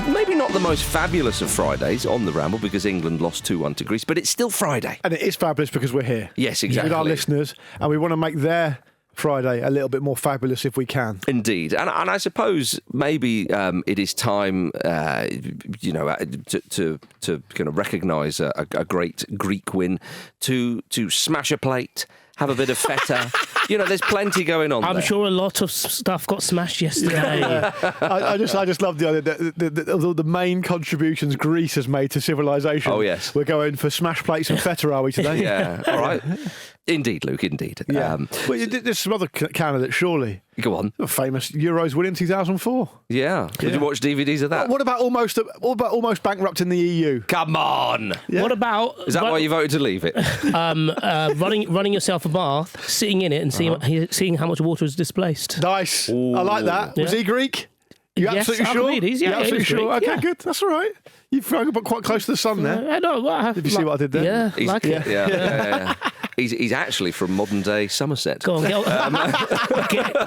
maybe not the most fabulous of Fridays on the Ramble because England lost 2-1 to Greece, but it's still Friday. And it is fabulous because we're here. Yes, exactly. With our listeners, and we want to make their Friday a little bit more fabulous if we can. Indeed. And I suppose maybe it is time, to kind of recognise a great Greek win, to smash a plate, have a bit of feta. There's plenty going on. I'm sure a lot of stuff got smashed yesterday. I just love the idea that of all the main contributions Greece has made to civilization. Oh, yes. We're going for smash plates and feta, are we, today? Yeah, all right. Indeed, Luke, indeed. Yeah. Well, there's some other candidates, surely. Go on. A famous Euros win in 2004. Yeah. Did you watch DVDs of that? What about almost bankrupting the EU? Come on. Yeah. What about... Is that why you voted to leave it? running yourself a bath, sitting in it and seeing how much water is displaced. Nice. Ooh. I like that. Was he Greek? You Yes, absolutely sure? Archimedes, yeah, You absolutely he was sure? Greek, Okay, yeah. good. That's all right. You've thrown quite close to the sun there. I know. Did you see what I did there? Yeah, He's, like it. Yeah. He's actually from modern-day Somerset. Go on,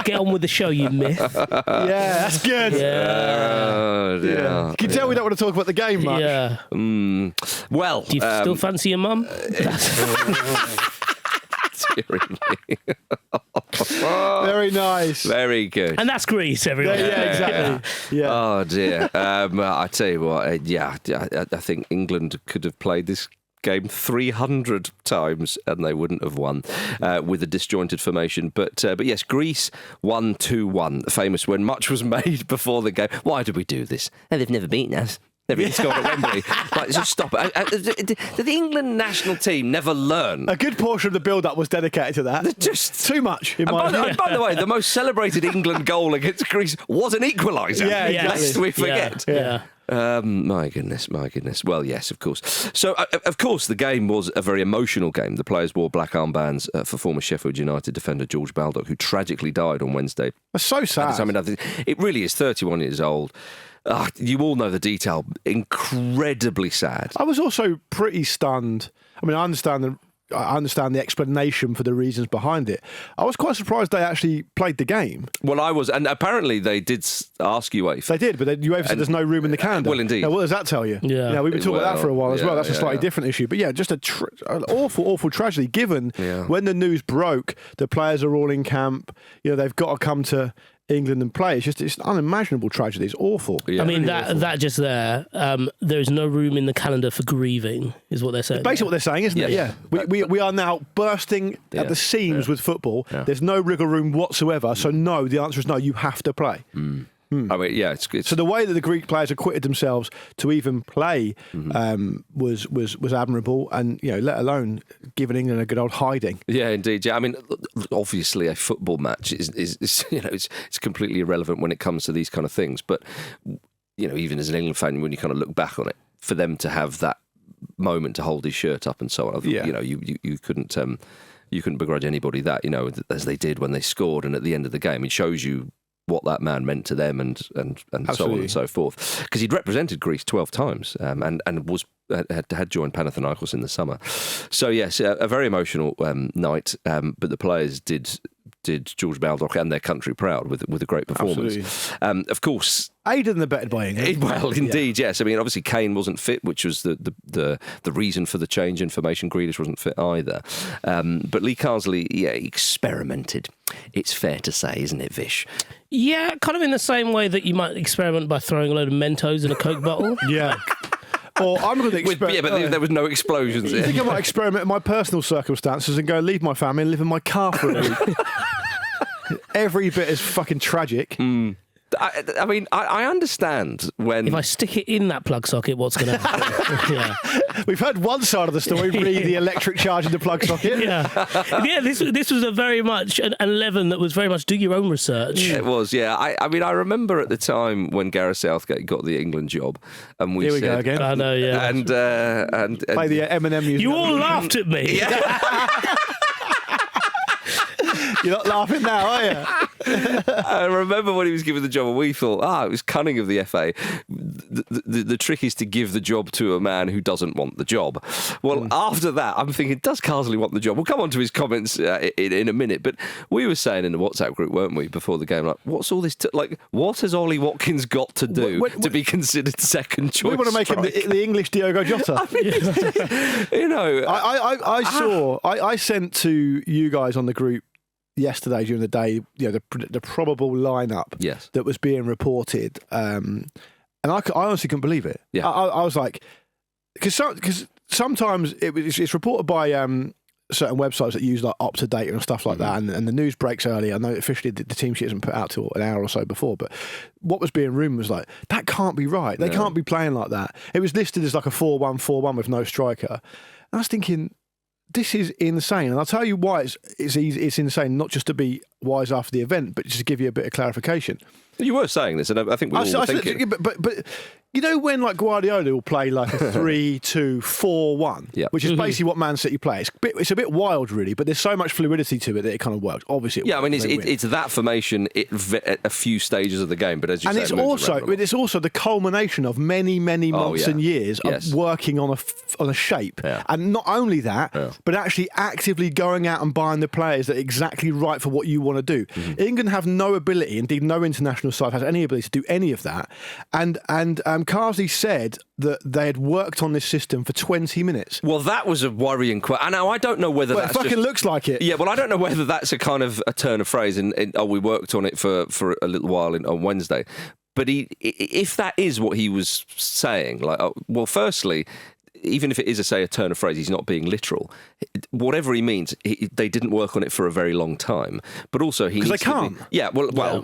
get on with the show, you myth. Yeah, that's good. Oh, dear. Yeah. Can you tell we don't want to talk about the game much? Yeah. Well, Do you still fancy your mum? Very nice. Very good. And that's Greece, everyone. Yeah, exactly. Yeah. Oh dear. I tell you what. I think England could have played this game 300 times and they wouldn't have won with a disjointed formation. But yes, Greece won 2-1. Famous when much was made before the game. Why did we do this? And they've never beaten us. They've been scored at Wembley. Like, just stop it. Did the England national team never learn? A good portion of the build-up was dedicated to that. Just too much. In and my by the way, the most celebrated England goal against Greece was an equaliser. Yeah, exactly. Lest we forget. Yeah. My goodness. Well, yes, of course. So, of course, the game was a very emotional game. The players wore black armbands for former Sheffield United defender George Baldock, who tragically died on Wednesday. That's so sad. It really is 31 years old. You all know the detail. Incredibly sad. I was also pretty stunned. I mean, I understand the explanation for the reasons behind it. I was quite surprised they actually played the game. Well, I was, and apparently they did ask UEFA. They did, but UEFA said there's no room in the calendar. Well, indeed. Now, what does that tell you? Yeah. We've been talking about that for a while as well. That's a slightly yeah. different issue. But yeah, just an awful tragedy, given when the news broke, the players are all in camp, they've got to come to England and play. It's an unimaginable tragedy. It's awful. Yeah. I mean, that just there, there is no room in the calendar for grieving, is what they're saying. Basically what they're saying, isn't it? Yes. Yeah. We are now bursting at the seams with football. Yeah. There's no wriggle room whatsoever. So no, the answer is no, you have to play. I mean, yeah, it's so the way that the Greek players acquitted themselves to even play was admirable, and let alone giving England a good old hiding. Yeah, indeed. Yeah, I mean, obviously, a football match is it's completely irrelevant when it comes to these kind of things. But even as an England fan, when you kind of look back on it, for them to have that moment to hold his shirt up and so on, you couldn't begrudge anybody that, as they did when they scored, and at the end of the game, it shows you what that man meant to them and so on and so forth. Because he'd represented Greece 12 times and had joined Panathinaikos in the summer. So, yes, a very emotional night, but the players did George Baldock and their country proud with a great performance. Of course, aided and abetted by England. Well, indeed, yes. I mean, obviously, Kane wasn't fit, which was the reason for the change in formation. Grealish wasn't fit either. But Lee Carsley, experimented. It's fair to say, isn't it, Vish? Yeah, kind of in the same way that you might experiment by throwing a load of Mentos in a Coke bottle. Yeah. Or I'm going to experiment. But there was no explosions. I think I might experiment in my personal circumstances and go leave my family and live in my car for a week. Every bit is fucking tragic. I mean, I understand when... If I stick it in that plug socket, what's going to happen? Yeah. We've heard one side of the story, read the electric charge in the plug socket. Yeah, this was a very much an 11 that was very much do your own research. It was, yeah. I mean, I remember at the time when Gareth Southgate got the England job, and we Here we said... go again. I know, yeah. And play the Eminem music. You all laughed at me. You're not laughing now, are you? I remember when he was given the job, and we thought, it was cunning of the FA. The trick is to give the job to a man who doesn't want the job. Well, after that, I'm thinking, does Carsley want the job? We'll come on to his comments in a minute, but we were saying in the WhatsApp group, weren't we, before the game, like, what's all this? What has Ollie Watkins got to do to be considered second choice? We want to make him the English Diogo Jota. I sent to you guys on the group yesterday during the day, the probable lineup that was being reported, and I honestly couldn't believe it. Yeah. I was like, because sometimes it's reported by certain websites that use like Opta data and stuff like that, and the news breaks early. I know officially the team sheet isn't put out till an hour or so before, but what was being rumoured was like, that can't be right. They can't be playing like that. It was listed as like a 4-1-4-1 with no striker. And I was thinking, this is insane. And I'll tell you why it's insane, not just to be wise after the event, but just to give you a bit of clarification. You were saying this, and I think we all were thinking. But you know when like Guardiola will play like a 3-2-4-1, which is basically what Man City play. It's a bit wild, really, but there's so much fluidity to it that it kind of works. Obviously, it's that formation at a few stages of the game, but as you say, it's also the culmination of many months and years of working on a shape, and not only that, but actually actively going out and buying the players that are exactly right for what you want to do. England have no ability, indeed, no international side has any ability to do any of that, and Carsley said that they had worked on this system for 20 minutes. Well, that was a worrying question. Now, I don't know whether it fucking looks like it. Yeah, well, I don't know whether that's a kind of a turn of phrase, and we worked on it for a little while on Wednesday. But if that is what he was saying, firstly, even if it is a turn of phrase, he's not being literal. Whatever he means, they didn't work on it for a very long time. But also, he needs they can't.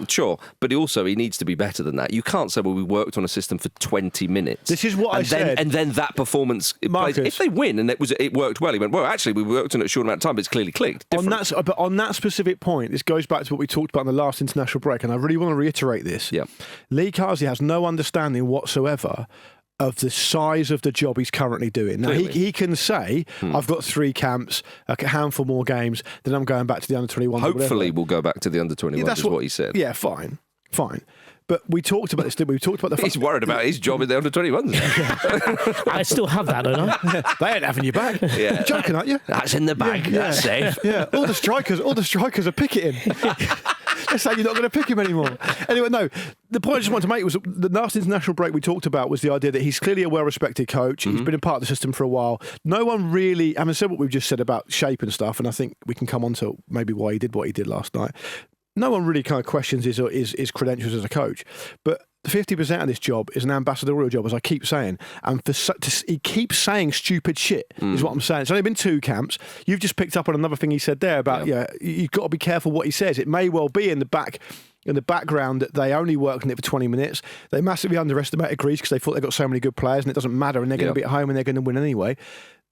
Sure. But he needs to be better than that. You can't say, well, we worked on a system for 20 minutes. This is what I said. And then that performance, if they win and it worked well, he went, well, actually, we worked on it a short amount of time, but it's clearly clicked. But on that specific point, this goes back to what we talked about in the last international break, and I really want to reiterate this. Yeah. Lee Carsley has no understanding whatsoever of the size of the job he's currently doing. Now, he can say, I've got 3 camps, a handful more games, then I'm going back to the under-21. Hopefully we'll go back to the under-21, is what he said. Yeah, fine. But we talked about this, didn't we? We talked about the fact he's worried about his job in the under-21s. I still have that, don't I? They ain't having your bag. Yeah. You're joking, aren't you? That's in the bag. That's safe. Yeah. All the strikers are picketing. They're saying you're not going to pick him anymore. Anyway, no. The point I just wanted to make was the last international break we talked about was the idea that he's clearly a well-respected coach. He's been a part of the system for a while. No one really, having said what we've just said about shape and stuff, and I think we can come on to maybe why he did what he did last night. No one really kind of questions his credentials as a coach. But 50% of this job is an ambassadorial job, as I keep saying. And he keeps saying stupid shit, is what I'm saying. It's only been 2 camps. You've just picked up on another thing he said there about, you've got to be careful what he says. It may well be in the background that they only worked on it for 20 minutes. They massively underestimated Greece because they thought they got so many good players and it doesn't matter and they're going to be at home and they're going to win anyway.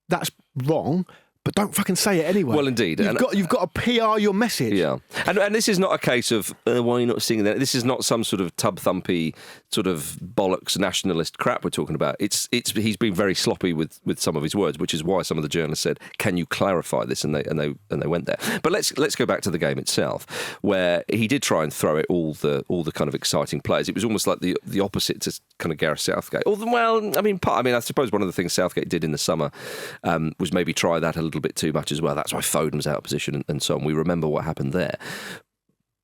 That's wrong. But don't fucking say it anyway. Well, indeed. You've got to PR your message. Yeah. And this is not a case of, why are you not singing that? This is not some sort of tub-thumpy, sort of bollocks nationalist crap we're talking about. He's been very sloppy with some of his words, which is why some of the journalists said, can you clarify this? And they went there. But let's go back to the game itself, where he did try and throw at all the kind of exciting players. It was almost like the opposite to kind of Gareth Southgate. I suppose one of the things Southgate did in the summer was maybe try that a little bit too much as well. That's why Foden was out of position and so on. We remember what happened there.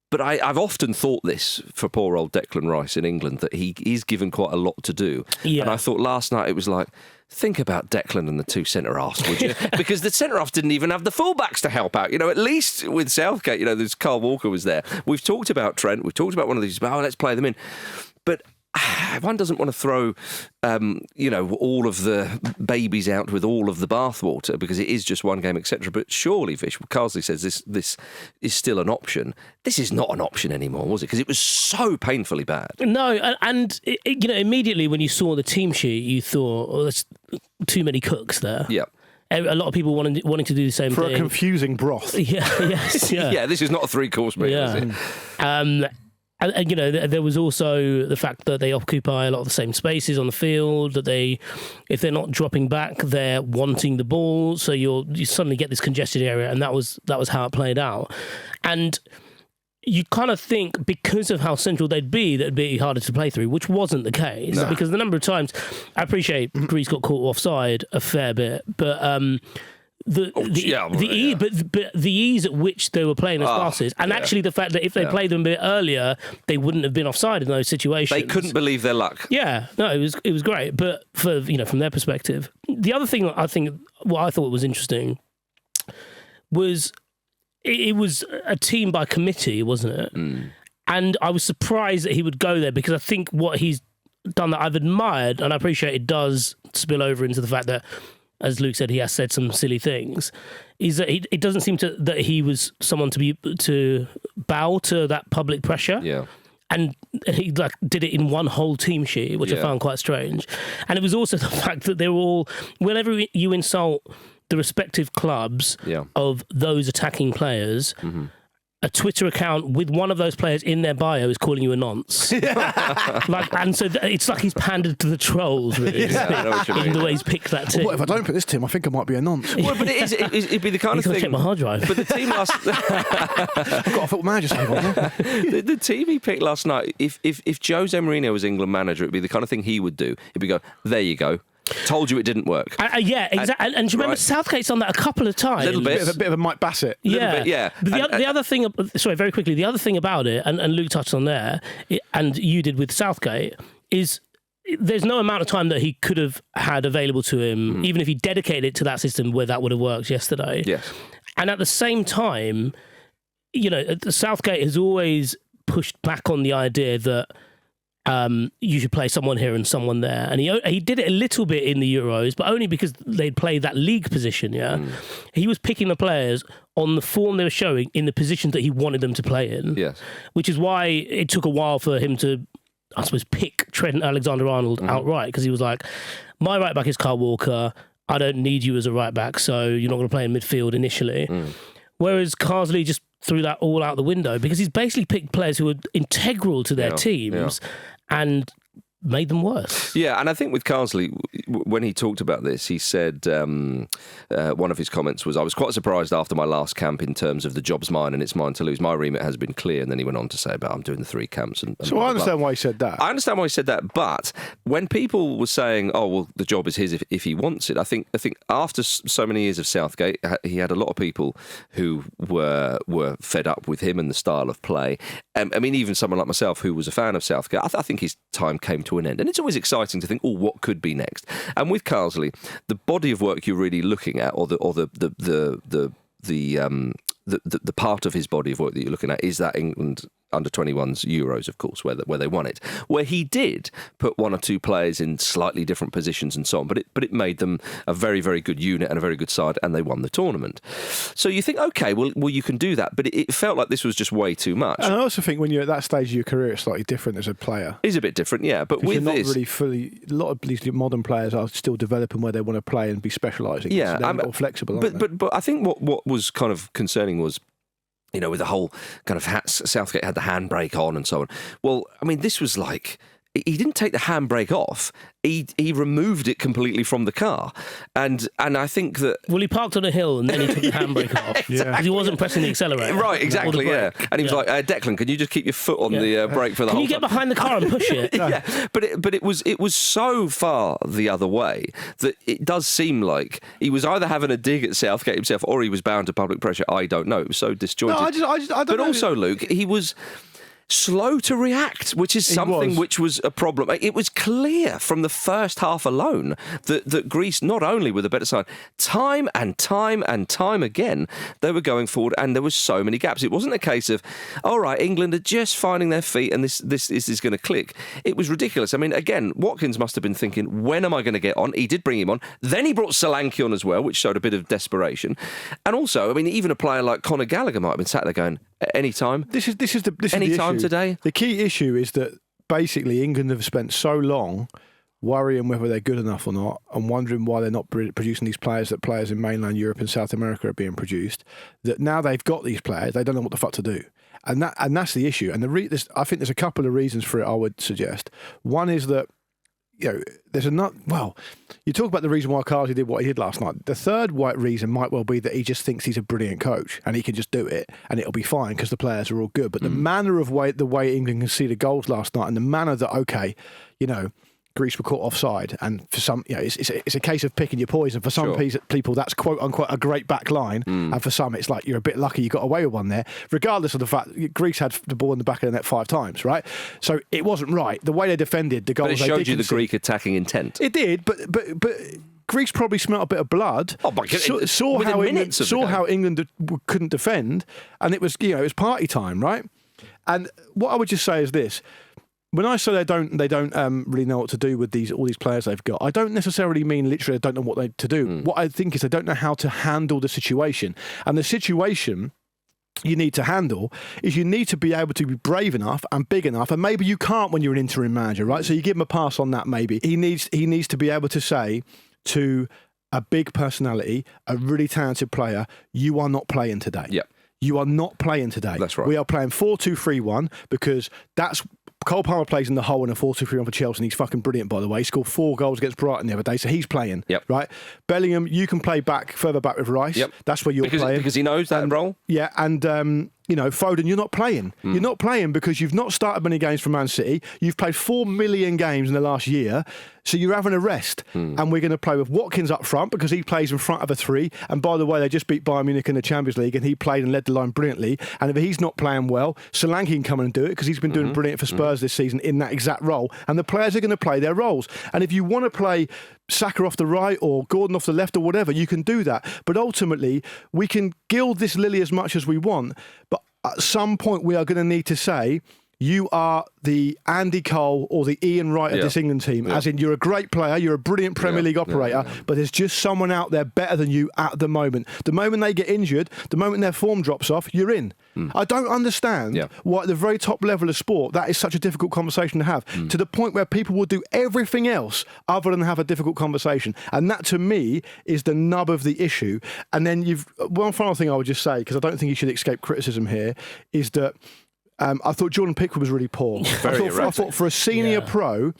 But I've often thought this for poor old Declan Rice in England, that he is given quite a lot to do. Yeah. And I thought last night it was like, think about Declan and the 2 centre-halves, would you? Because the centre-halves didn't even have the full-backs to help out. At least with Southgate, there's Carl Walker was there. We've talked about Trent. We've talked about one of these, let's play them in. But one doesn't want to throw, all of the babies out with all of the bathwater because it is just one game, etc. But surely, Vish, Carsley says this is still an option. This is not an option anymore, was it? Because it was so painfully bad. No, and immediately when you saw the team sheet, you thought, there's too many cooks there. Yeah. A lot of people wanting to do the same thing. For a confusing broth. Yeah, yes. Yeah. Yeah, this is not a 3-course meal, is it? And there was also the fact that they occupy a lot of the same spaces on the field, that if they're not dropping back, they're wanting the ball. So you suddenly get this congested area, and that was how it played out. And you kind of think because of how central they'd be, that it'd be harder to play through, which wasn't the case. No. Because the number of times, I appreciate Greece got caught offside a fair bit, but the ease at which they were playing those passes, and actually the fact that if they played them a bit earlier, they wouldn't have been offside in those situations. They couldn't believe their luck. Yeah, no, it was great. But for from their perspective, the other thing I thought was interesting was it was a team by committee, wasn't it? Mm. And I was surprised that he would go there, because I think what he's done that I've admired, and I appreciate it does spill over into the fact that, as Luke said, he has said some silly things, is that it doesn't seem that he was someone to bow to that public pressure. Yeah. And he did it in one whole team sheet, which I found quite strange. And it was also the fact that they were all, whenever you insult the respective clubs of those attacking players, a Twitter account with one of those players in their bio is calling you a nonce. And so it's like he's pandered to the trolls, really, in the way he's picked that team. What if I don't pick this team? I think I might be a nonce. Well, but it'd be the kind of thing. Check my hard drive. But the team last, I've got a Football Manager save on. The team he picked last night. If Jose Mourinho was England manager, it'd be the kind of thing he would do. He'd be go, there you go. Told you it didn't work. Yeah, exactly. And do you remember Southgate's done that a couple of times? A little bit. A bit of a Mike Bassett. Yeah. But the other thing, sorry, very quickly, the other thing about it, and Luke touched on there, and you did with Southgate, is there's no amount of time that he could have had available to him, even if he dedicated it to that system where that would have worked yesterday. Yes. And at the same time, Southgate has always pushed back on the idea that you should play someone here and someone there. And he did it a little bit in the Euros, but only because they'd played that league position, He was picking the players on the form they were showing in the positions that he wanted them to play in. Yes. Which is why it took a while for him to, I suppose, pick Trent Alexander-Arnold outright, because he was like, my right back is Kyle Walker, I don't need you as a right back, so you're not going to play in midfield initially. Whereas Carsley just threw that all out the window, because he's basically picked players who were integral to their teams and made them worse. Yeah, and I think with Carsley, when he talked about this, he said one of his comments was, I was quite surprised after my last camp in terms of the job's mine and it's mine to lose. My remit has been clear. And then he went on to say about I'm doing the 3 camps. So I understand why he said that. I understand why he said that. But when people were saying, oh, well, the job is his if he wants it, I think after so many years of Southgate, he had a lot of people who were fed up with him and the style of play. I mean, even someone like myself who was a fan of Southgate, I think his time came to an end. And it's always exciting to think, oh, what could be next? And with Carsley, the body of work you're really looking at, or the part of his body of work that you're looking at, is that England under-21's Euros, of course, where they won it, where he did put 1 or 2 players in slightly different positions and so on, but it made them a very, very good unit and a very good side, and they won the tournament. So you think, okay, well, you can do that, but it felt like this was just way too much. And I also think when you're at that stage of your career, it's slightly different as a player. It is a bit different, yeah, but with you're not this, really fully. A lot of these modern players are still developing where they want to play and be specialising. Yeah, so they're more flexible. But I think what was kind of concerning was, with the whole kind of Southgate had the handbrake on and so on. Well, I mean, this was like, he didn't take the handbrake off. He removed it completely from the car. And I think that... Well, he parked on a hill and then he took the handbrake off. Yeah. Because he wasn't pressing the accelerator. Right, exactly, yeah. And he was like, Declan, can you just keep your foot on the brake for the whole Can you get behind the car and push it? Yeah, but it was so far the other way that it does seem like he was either having a dig at Southgate himself or he was bound to public pressure. I don't know. It was so disjointed. No, I don't but know. Also, Luke, he was slow to react, which is something which was a problem. It was clear from the first half alone that Greece not only were the better side, time and time and time again, they were going forward and there were so many gaps. It wasn't a case of, all right, England are just finding their feet and this is going to click. It was ridiculous. I mean, again, Watkins must have been thinking, when am I going to get on? He did bring him on. Then he brought Solanke on as well, which showed a bit of desperation. And also, I mean, even a player like Conor Gallagher might have been sat there going, anytime. This is the issue today. The key issue is that basically England have spent so long worrying whether they're good enough or not and wondering why they're not producing these players that players in mainland Europe and South America are being produced, that now they've got these players, they don't know what the fuck to do. And that's the issue. And I think there's a couple of reasons for it, I would suggest. One is that, there's you talk about the reason why Carsley did what he did last night. The third reason might well be that he just thinks he's a brilliant coach and he can just do it and it'll be fine because the players are all good. But the manner of the way England conceded goals last night and the manner that, Greece were caught offside, and for some, it's a case of picking your poison. For some people, that's quote unquote a great back line, and for some, it's like you're a bit lucky you got away with one there. Regardless of the fact Greece had the ball in the back of the net 5 times, right? So it wasn't right the way they defended the goals. But it showed you the Greek attacking intent. It did, but Greece probably smelt a bit of blood. Oh my God! Saw how England couldn't defend, and it was it was party time, right? And what I would just say is this. When I say they don't really know what to do with all these players they've got, I don't necessarily mean literally they don't know what to do. What I think is they don't know how to handle the situation. And the situation you need to handle is you need to be able to be brave enough and big enough, and maybe you can't when you're an interim manager, right? So you give him a pass on that maybe. He needs to be able to say to a big personality, a really talented player, you are not playing today. Yeah. You are not playing today. That's right. We are playing 4-2-3-1 because that's Cole Palmer plays in the hole in a 4-2-3-1 for Chelsea, and he's fucking brilliant, by the way. He scored 4 goals against Brighton the other day, so he's playing. Yep. Right? Bellingham, you can play further back with Rice. Yep. That's where you're playing. Because he knows that role. Yeah, and Foden, you're not playing. You're not playing because you've not started many games for Man City. You've played 4 million games in the last year, so you're having a rest. And we're going to play with Watkins up front because he plays in front of a 3. And by the way, they just beat Bayern Munich in the Champions League, and he played and led the line brilliantly. And if he's not playing well, Solanke can come and do it because he's been doing brilliant for Spurs this season in that exact role. And the players are going to play their roles. And if you want to play Saka off the right or Gordon off the left or whatever, you can do that. But ultimately, we can gild this lily as much as we want. But at some point, we are going to need to say, you are the Andy Cole or the Ian Wright of this England team. As in, you're a great player, you're a brilliant Premier League operator, but there's just someone out there better than you at the moment. The moment they get injured, the moment their form drops off, you're in. I don't understand why at the very top level of sport, that is such a difficult conversation to have, to the point where people will do everything else other than have a difficult conversation. And that, to me, is the nub of the issue. And then one final thing I would just say, because I don't think you should escape criticism here, is that I thought Jordan Pickford was really poor. I thought for a senior pro,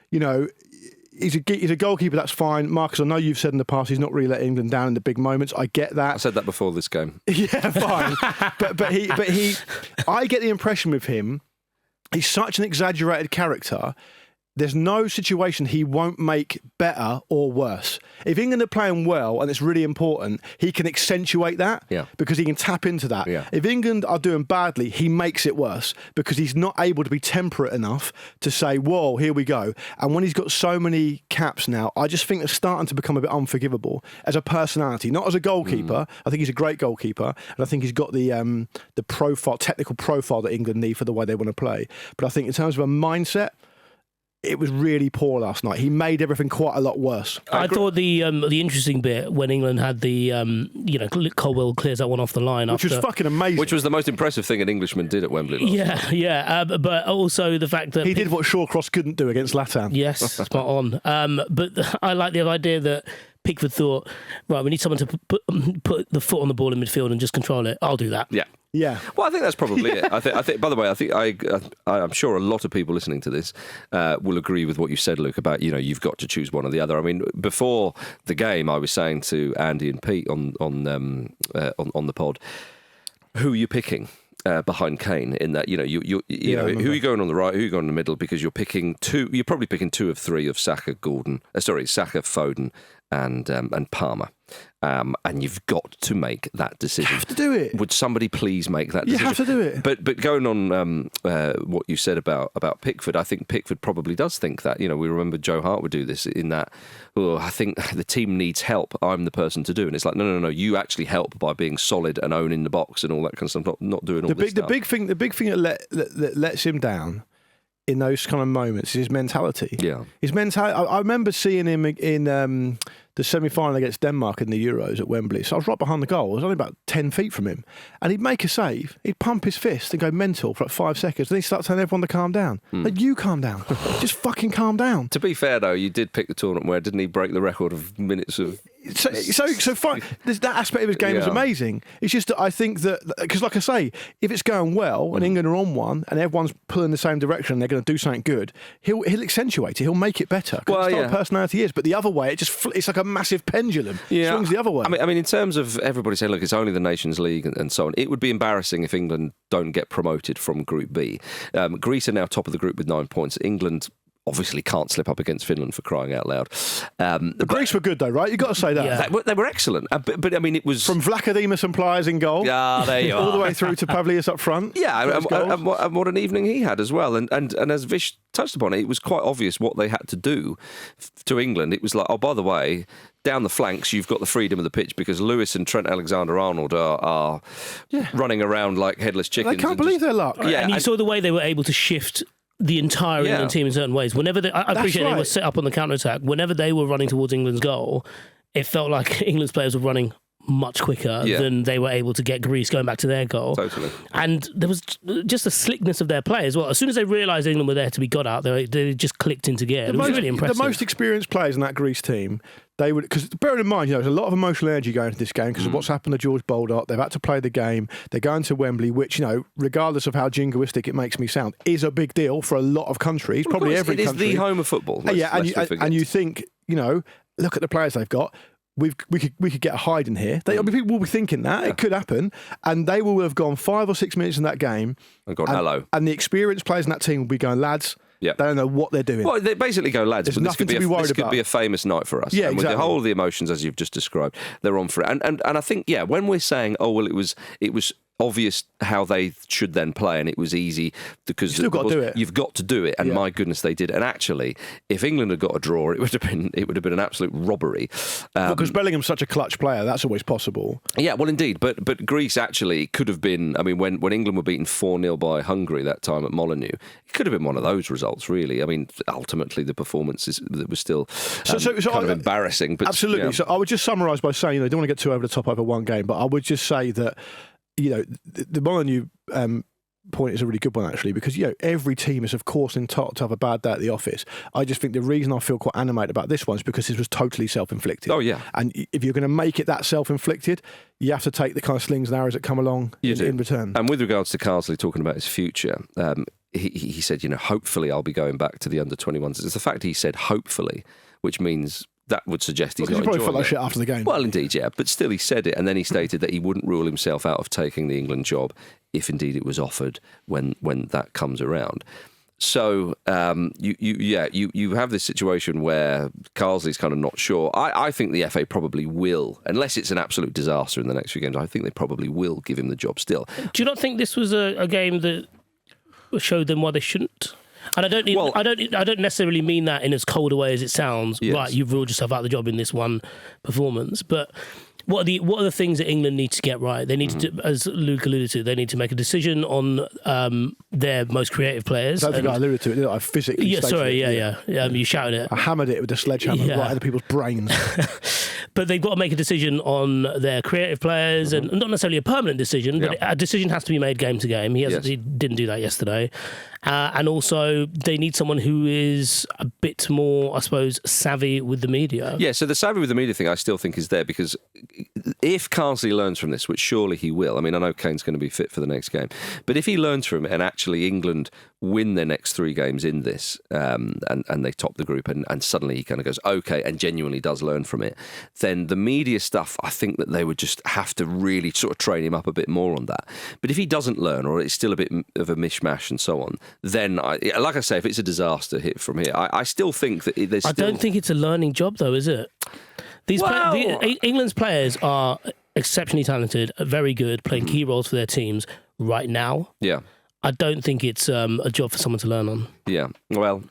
he's a goalkeeper, that's fine. Marcus, I know you've said in the past he's not really let England down in the big moments. I get that. I said that before this game. Yeah, fine. but he, I get the impression with him, he's such an exaggerated character. There's no situation he won't make better or worse. If England are playing well and it's really important, he can accentuate that because he can tap into that. Yeah. If England are doing badly, he makes it worse because he's not able to be temperate enough to say, whoa, here we go. And when he's got so many caps now, I just think it's starting to become a bit unforgivable as a personality, not as a goalkeeper. I think he's a great goalkeeper, and I think he's got the technical profile that England need for the way they want to play. But I think in terms of a mindset, it was really poor last night. He made everything quite a lot worse. I thought the interesting bit when England had the Colwell clears that one off the line, which was fucking amazing. Which was the most impressive thing an Englishman did at Wembley last night. But also the fact that he did what Shawcross couldn't do against Latam. Yes, spot on. But I like the idea that Pickford thought, right, we need someone to put the foot on the ball in midfield and just control it. I'll do that. Yeah. Yeah. Well, I think that's probably it. I think. By the way, I'm sure a lot of people listening to this will agree with what you said, Luke, about you've got to choose one or the other. I mean, before the game, I was saying to Andy and Pete on the pod, who are you picking behind Kane? In that who are you going on the right, who are you going in the middle? Because you're probably picking 2 of 3 of Saka, Foden, and Palmer. And you've got to make that decision. You have to do it. Would somebody please make that decision? You have to do it. But going on what you said about Pickford, I think Pickford probably does think that. We remember Joe Hart would do this in that, I think the team needs help. I'm the person to do it. And it's like, no. You actually help by being solid and owning the box and all that kind of stuff, not doing all this stuff. The big thing that lets him down in those kind of moments is his mentality. Yeah. His mentality. I remember seeing him in the semi-final against Denmark in the Euros at Wembley. So I was right behind the goal. I was only about 10 feet from him. And he'd make a save. He'd pump his fist and go mental for like 5 seconds. Then he'd start telling everyone to calm down. Like, you calm down. Just fucking calm down. To be fair, though, you did pick the tournament where didn't he break the record of minutes of... So fine. That aspect of his game was amazing. It's just that I think that, because like I say, if it's going well and England are on one and everyone's pulling the same direction and they're going to do something good, he'll accentuate it. He'll make it better. Well, that's not what personality is. But the other way, it's like a massive pendulum. It swings the other way. I mean, in terms of everybody saying, look, it's only the Nations League and so on, it would be embarrassing if England don't get promoted from Group B. Greece are now top of the group with 9 points. England obviously can't slip up against Finland, for crying out loud. Greece were good though, right? You've got to say that. Yeah. They were excellent. But I mean, it was... From Vlachodimos and Pliers in goal. Yeah, there you are. All the way through to Pavlias up front. Yeah, and what an evening he had as well. And as Vish touched upon it was quite obvious what they had to do to England. It was like, oh, by the way, down the flanks, you've got the freedom of the pitch because Lewis and Trent Alexander-Arnold are running around like headless chickens. They can't believe their luck. Yeah, and you saw the way they were able to shift the entire England team in certain ways. Whenever I appreciate they were set up on the counter-attack, whenever they were running towards England's goal, it felt like England's players were running much quicker than they were able to get Greece going back to their goal. Totally. And there was just a slickness of their play as well. As soon as they realised England were there to be got out, they just clicked into gear. It was really impressive. The most experienced players in that Greece team, they would, because bearing in mind, there's a lot of emotional energy going into this game because of what's happened to George Baldock. They've had to play the game. They're going to Wembley, which, regardless of how jingoistic it makes me sound, is a big deal for a lot of countries. Well, probably every country. It is the home of football. And you think, look at the players they've got. We could get a hide in here. People will be thinking that. It could happen. And they will have gone 5 or 6 minutes in that game. And gone, hello. And the experienced players in that team will be going, lads, they don't know what they're doing. Well, they basically go, lads, there's but nothing to be worried about. This could be a famous night for us. Yeah, and exactly. With the whole of the emotions, as you've just described, they're on for it. And I think, when we're saying, oh, well, it was obvious how they should then play, and it was easy because you've got to do it. You've got to do it, and my goodness, they did. And actually, if England had got a draw, it would have been an absolute robbery. Because Bellingham's such a clutch player, that's always possible. Yeah, well, indeed. But Greece actually could have been. I mean, when England were beaten 4-0 by Hungary that time at Molineux, it could have been one of those results. Really, I mean, ultimately the performance was still kind of embarrassing. But absolutely. So I would just summarise by saying, I don't want to get too over the top over one game, but I would just say that. The Molineux point is a really good one, actually, because, every team is, of course, entitled to have a bad day at the office. I just think the reason I feel quite animated about this one is because this was totally self-inflicted. Oh, yeah. And if you're going to make it that self-inflicted, you have to take the kind of slings and arrows that come along in return. And with regards to Carsley talking about his future, he said, hopefully I'll be going back to the under-21s. It's the fact he said hopefully, which means... That would suggest he's not probably enjoying felt like it. Shit after the game. Well, indeed, yeah. But still, he said it, and then he stated that he wouldn't rule himself out of taking the England job if indeed it was offered when that comes around. So you have this situation where Carsley's kind of not sure. I think the FA probably will, unless it's an absolute disaster in the next few games. I think they probably will give him the job still. Do you not think this was a game that showed them why they shouldn't? And I don't necessarily mean that in as cold a way as it sounds. Yes. Right, you've ruled yourself out of the job in this one performance. But what are the things that England need to get right? They need to, as Luke alluded to, they need to make a decision on their most creative players. I don't think I alluded to it, did I? Physically. Yeah, sorry, you shouted it. I hammered it with a sledgehammer right into people's brains. But they've got to make a decision on their creative players, and not necessarily a permanent decision, but a decision has to be made game to game. He didn't do that yesterday. And also, they need someone who is a bit more, I suppose, savvy with the media. Yeah, so the savvy with the media thing I still think is there, because if Carsley learns from this, which surely he will, I mean, I know Kane's going to be fit for the next game, but if he learns from it and actually England win their next 3 games in this and they top the group and suddenly he kind of goes, okay, and genuinely does learn from it, then the media stuff, I think that they would just have to really sort of train him up a bit more on that. But if he doesn't learn, or it's still a bit of a mishmash and so on, then, like I say, if it's a disaster hit from here, I still think that there's I don't think it's a learning job, though, is it? England's players are exceptionally talented, very good, playing key roles for their teams right now. Yeah. I don't think it's a job for someone to learn on. Yeah, well,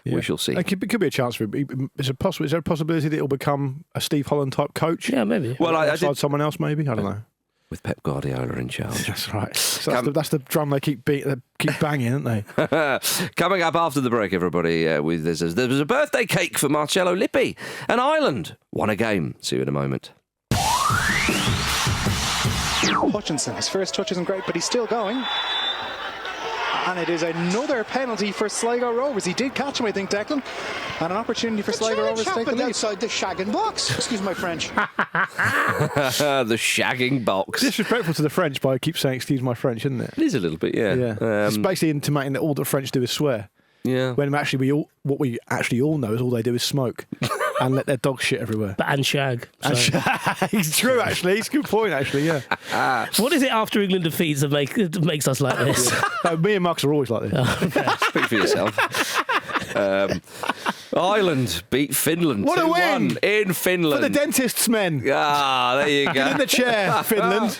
we shall see. It could be a chance for him. Is there a possibility that he'll become a Steve Holland type coach? Yeah, maybe. Well, alongside someone else, maybe? I don't know. With Pep Guardiola in charge. That's right. So that's the drum they keep banging, aren't they? Coming up after the break, everybody, there was a birthday cake for Marcello Lippi, and Ireland won a game. See you in a moment. Hutchinson, his first touch isn't great, but he's still going. And it is another penalty for Sligo Rovers. He did catch him, I think, Declan. And an opportunity for Sligo Rovers to take the lead. Outside the shagging box. Excuse my French. The shagging box. Disrespectful to the French, but I keep saying excuse my French, isn't it? It is a little bit, yeah. It's basically intimating that all the French do is swear. Yeah. When actually what we actually all know is all they do is smoke and let their dog shit everywhere. And shag. So. It's true, actually. It's a good point, actually, yeah. What is it after England defeats that makes us like this? Me and Marcus are always like this. Speak for yourself. Ireland beat Finland. What a 2-1 win! in Finland. For the dentist's men. Ah, there you go. Get in the chair, Finland.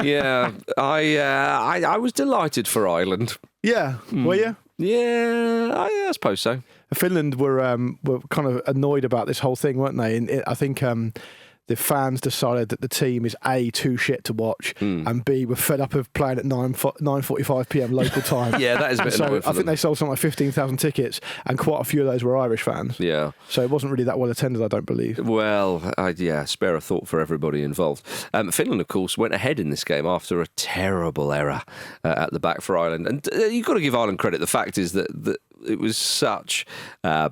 Yeah, I was delighted for Ireland. Yeah, were you? Yeah, I suppose so. Finland were kind of annoyed about this whole thing, weren't they? And I think the fans decided that the team is A, too shit to watch, and B, were fed up of playing at 9:45 p.m. local time. Yeah, that is a bit annoying for I think them. they sold something like 15,000 tickets, and quite a few of those were Irish fans. Yeah. So it wasn't really that well attended, I don't believe. Well, spare a thought for everybody involved. Finland, of course, went ahead in this game after a terrible error at the back for Ireland. And you've got to give Ireland credit. The fact is that it was such a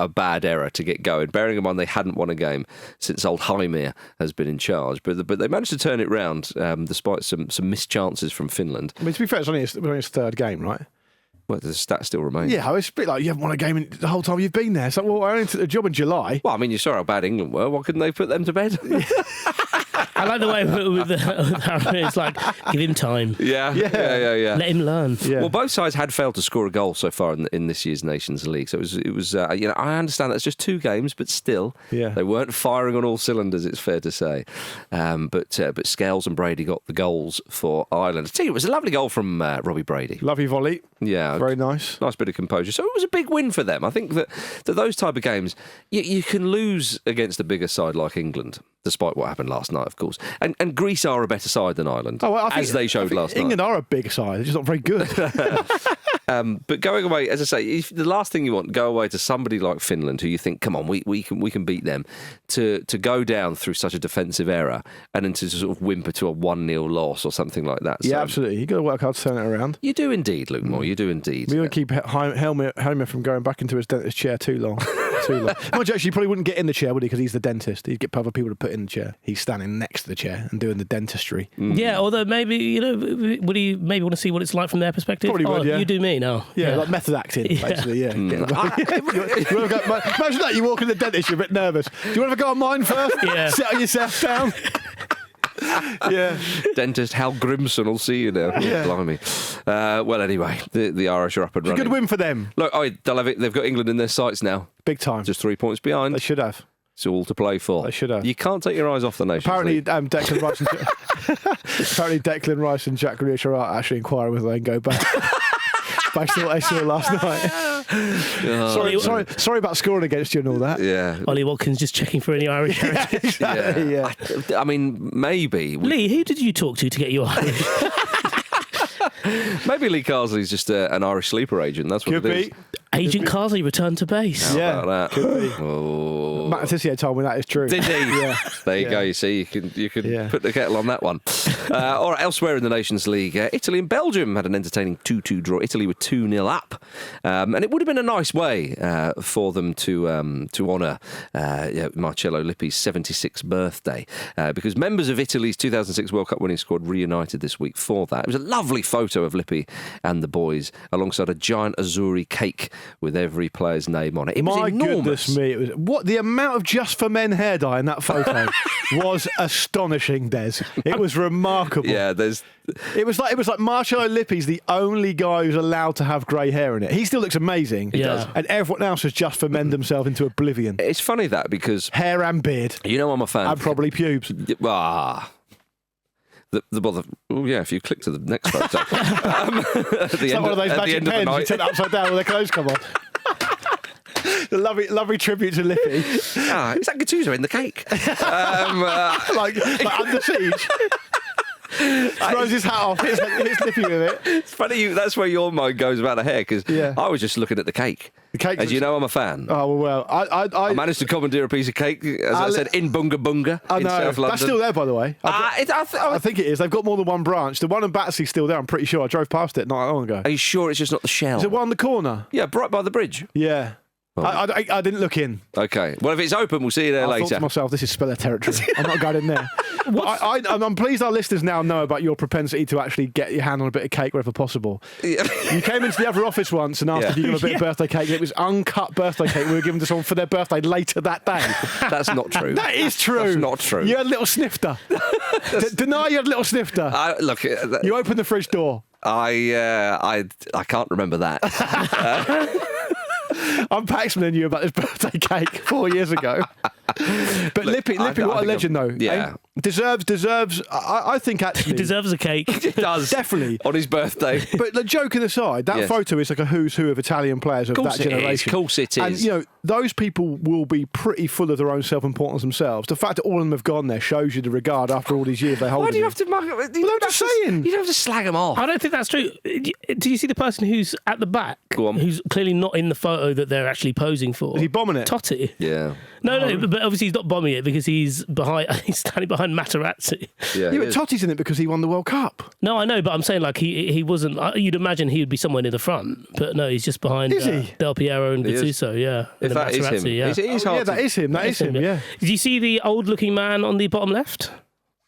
bad error to get going, bearing in mind they hadn't won a game since old Heimir has been in charge. But they managed to turn it round despite some missed chances from Finland. I mean, to be fair, it's only his third game, right? Well, the stat still remains. Yeah, it's a bit like you haven't won a game the whole time you've been there. So, well, I only took the job in July. Well, I mean, you saw how bad England were. Why couldn't they put them to bed? I like the way with it's like, give him time. Yeah. Let him learn. Yeah. Well, both sides had failed to score a goal so far in this year's Nations League. So it was I understand that's just 2 games, but still, they weren't firing on all cylinders, it's fair to say. But Scales and Brady got the goals for Ireland. I tell you, it was a lovely goal from Robbie Brady. Lovely volley. Yeah. Very nice. Nice bit of composure. So it was a big win for them. I think that those type of games, you can lose against a bigger side like England, despite what happened last night, of course. And Greece are a better side than Ireland, as they showed last night. England are a big side. They're just not very good. But going away, as I say, if the last thing you want, go away to somebody like Finland, who you think, come on, we can beat them, to go down through such a defensive error and then to sort of whimper to a 1-0 loss or something like that. Yeah, So, absolutely. You've got to work hard to turn it around. you do indeed, Luke Moore. You do indeed. We want to keep Helmer from going back into his dentist chair too long. Mind you, actually, he probably wouldn't get in the chair, would he? Because he's the dentist. He'd get other people to put in the chair. He's standing next to the chair and doing the dentistry. Yeah, although maybe, would he maybe want to see what it's like from their perspective? Probably would, yeah. You do me now. Yeah, like method acting, basically, yeah. You wanna go, imagine that, you walk in the dentist, you're a bit nervous. Do you want to go on mine first? Yeah. Settle yourself down. Yeah. Dentist Hal Grimson will see you now. Yeah. Blimey. Well, anyway, the Irish are up and It's a running. good win for them. Look, they'll have it. They've got England in their sights now. Big time. Just 3 points behind. They should have. It's all to play for. They should have. You can't take your eyes off the Nations Apparently, League. Declan Rice and Jack Grealish are actually inquiring whether they can go back. Based on what they saw last night. Sorry about scoring against you and all that. Yeah. Ollie Watkins just checking for any Irish heritage. Exactly, yeah. I mean, maybe. Lee, who did you talk to get you Irish? Maybe Lee Carsley's just an Irish sleeper agent. That's what Could it is. be. Agent Carsley returned to base. Yeah, About that. could be. Oh. Matt Tissio told me that is true. Did he? Yeah. There you Yeah. go. You see, you can Yeah. put the kettle on that one. All right, elsewhere in the Nations League, Italy and Belgium had an entertaining 2-2 draw. Italy were 2-0 up, and it would have been a nice way for them to honour Marcello Lippi's 76th birthday, because members of Italy's 2006 World Cup winning squad reunited this week for that. It was a lovely photo of Lippi and the boys alongside a giant Azzurri cake with every player's name on it. It was My enormous. goodness me! It was what the amount of Just for Men hair dye in that photo was astonishing. Des, it was remarkable. Yeah, It was like Marcello Lippi's the only guy who's allowed to have grey hair in it. He still looks amazing. He does. And everyone else has Just for Men themselves into oblivion. It's funny that because Hair and beard, I'm a fan. and probably pubes. If you click to the next photo. At the It's like one of those magic pens you turn upside down when their clothes come off. lovely tribute to Lippi. Is that Gattuso in the cake? like under siege. Throws his hat off, hits Lippi with it. It's funny, that's where your mind goes about the hair, because I was just looking at the cake. The cake. As you know, I'm a fan. Oh, well, I managed to commandeer a piece of cake, as I said, in Bunga Bunga in South London. That's still there, by the way. I think it is. They've got more than one branch. The one in Battersley's still there, I'm pretty sure. I drove past it not that long ago. Are you sure it's just not the shell? Is it one on the corner? Yeah, right by the bridge. Yeah. I didn't look in. Okay. Well, if it's open, we'll see you there later. I thought to myself, this is Speller territory. I'm not going in there. But I'm pleased our listeners now know about your propensity to actually get your hand on a bit of cake wherever possible. Yeah. You came into the other office once and asked if you got a bit of birthday cake. It was uncut birthday cake we were given to someone for their birthday later that day. That's not true. That is true. That's not true. You had a little snifter. Deny you had a little snifter. Look, you opened the fridge door. I can't remember that. I'm Paxman you about this birthday cake 4 years ago. But Lippi, what a legend, though. Yeah. Deserves. I think actually He deserves a cake. He does. Definitely. On his birthday. But like, joking aside, that photo is like a who's who of Italian players of that generation. Of course it is. And, you know, those people will be pretty full of their own self-importance themselves. The fact that all of them have gone there shows you the regard after all these years they hold. Why do you have to mark it? I'm just saying. You don't have to slag them off. I don't think that's true. Do you see the person who's at the back? Go on. Who's clearly not in the photo that they're actually posing for? Is he bombing it? Totti. Yeah. No, but obviously he's not bombing it because he's standing behind Materazzi. Yeah, but Totti's in it because he won the World Cup. No, I know, but I'm saying like he wasn't. You'd imagine he would be somewhere near the front, but no, he's just behind. Is he? Del Piero and He is. Gattuso? Yeah. If that is him, yeah. it is hard. Yeah, that is him. That is him. Yeah. Did you see the old-looking man on the bottom left?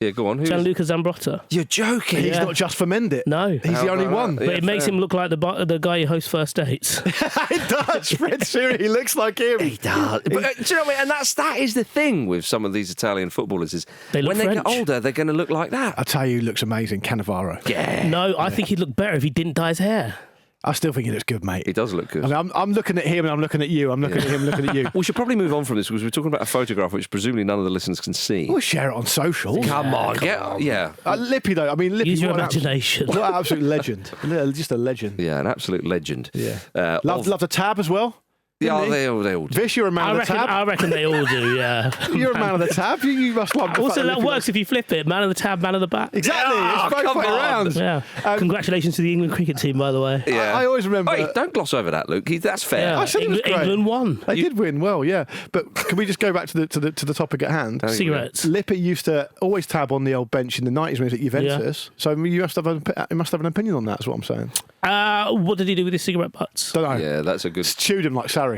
Yeah, go on. Who's... Gianluca Zambrotta. You're joking. He's not just for Mendit. No. He's the only one. But it makes him look like the guy who hosts first dates. It does. Fred Siri, he looks like him. He does. But, do you know what I mean? And that is the thing with some of these Italian footballers is They look when they French. get older, they're going to look like that. I tell you, he looks amazing. Cannavaro. Yeah. No, I think he'd look better if he didn't dye his hair. I still think he looks good, mate. He does look good. I mean, I'm looking at him and I'm looking at you. I'm looking at him, looking at you. We should probably move on from this because we're talking about a photograph which presumably none of the listeners can see. We'll share it on social. Come on. Yeah. Lippi, though. I mean, Lippi. Use your what an imagination. What an absolute legend. Just a legend. Yeah, an absolute legend. Yeah. Love the tab as well. Yeah, Didn't he? they all do. Vish, you're a man of the tab. I reckon they all do, yeah. You're a man of the tab. You must love the Also, fact that Lippi works if you flip it. Man of the tab, man of the back. Exactly. Oh, It's both come way on. around. Yeah. Congratulations to the England cricket team, by the way. Yeah. I always remember. Wait, don't gloss over that, Luke. That's fair. I said it was great. England won. They did win well, yeah. But can we just go back to the topic at hand? Cigarettes. Lippi used to always tab on the old bench in the 90s when he was at Juventus. So you must have an opinion on that, is what I'm saying. What did he do with his cigarette butts? Don't know. Yeah, that's a good... Chewed him like Sarri.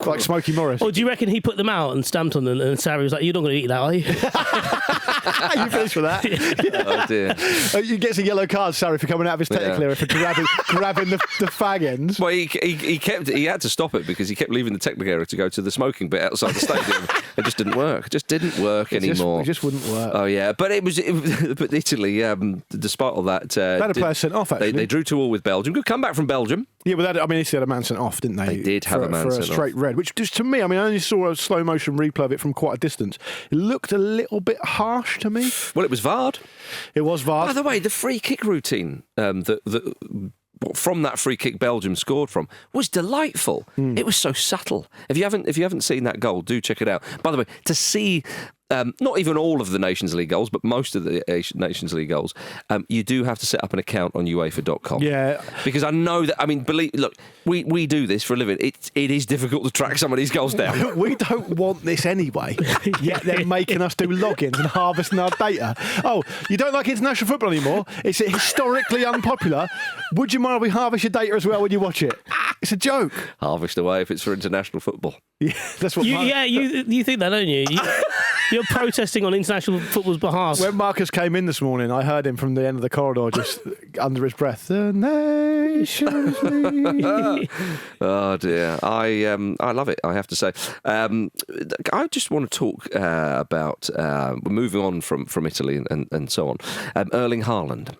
Like Smokey Morris. Or do you reckon he put them out and stamped on them and Sarri was like, you're not going to eat that, are you? You finished with that? Oh, dear. He gets a yellow card, Sarri, for coming out of his technical area for grabbing the fag ends. Well, he had to stop it because he kept leaving the technical area to go to the smoking bit outside the stadium. It just didn't work. It just didn't work anymore. It just wouldn't work. Oh yeah, but but Italy, despite all that, they had a player sent off. Actually, they drew 2-2 with Belgium. Good comeback from Belgium. Yeah, but Italy had a man sent off, didn't they? They did have a man for sent a straight red, which just to me, I mean, I only saw a slow motion replay of it from quite a distance. It looked a little bit harsh to me. Well, it was VAR'd. It was VAR. By the way, the free kick routine from that free kick Belgium scored from was delightful. It was so subtle. If you haven't seen that goal, do check it out. By the way, to see not even all of the Nations League goals, but most of the Nations League goals, you do have to set up an account on UEFA.com. Yeah. Because I know that, I mean, look, we do this for a living. It is difficult to track some of these goals down. We don't want this anyway, yet they're making us do logins and harvesting our data. Oh, you don't like international football anymore? It's historically unpopular. Would you mind if we harvest your data as well when you watch it? It's a joke. Harvest away if it's for international football. Yeah, that's what. You think that, don't you? You're protesting on international football's behalf. When Marcus came in this morning, I heard him from the end of the corridor, just under his breath. The Nations League. Oh dear, I love it. I have to say, I just want to talk about moving on from Italy and so on. Erling Haaland.